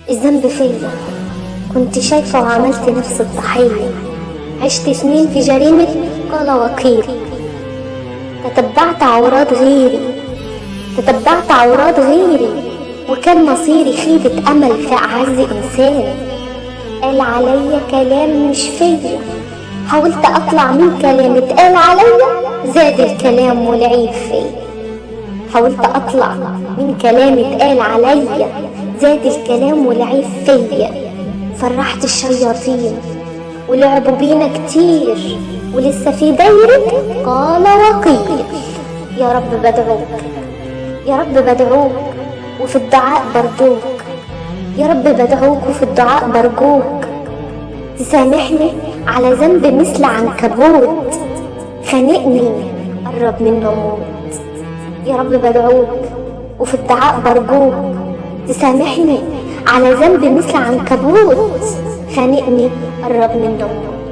الذنب فيا، كنت شايفة وعملت نفس الضحية، عشت سنين في جريمة قال وقيل. تتبعت عورات غيري وكان مصيري خيبة أمل في أعز إنسان. قال عليا كلام مش فيا، حاولت أطلع من كلام اتقال عليا، زاد الكلام والعيب فيا. حاولت أطلع من كلام اتقال عليا، زاد الكلام والعيب فيا. فرحت الشياطين ولعبوا بينا كتير، ولسه في دايرة قال وقيل. يا رب بدعوك، يا رب بدعوك وفي الدعاء برجوك، يا رب بدعوك وفي الدعاء برجوك، تسامحني على ذنب مثل عنكبوت خانقني قرب منه موت. يا رب بدعوك وفي الدعاء برجوك، تسامحني على ذنب مثل عنكبوت خانقني قرب منه موت.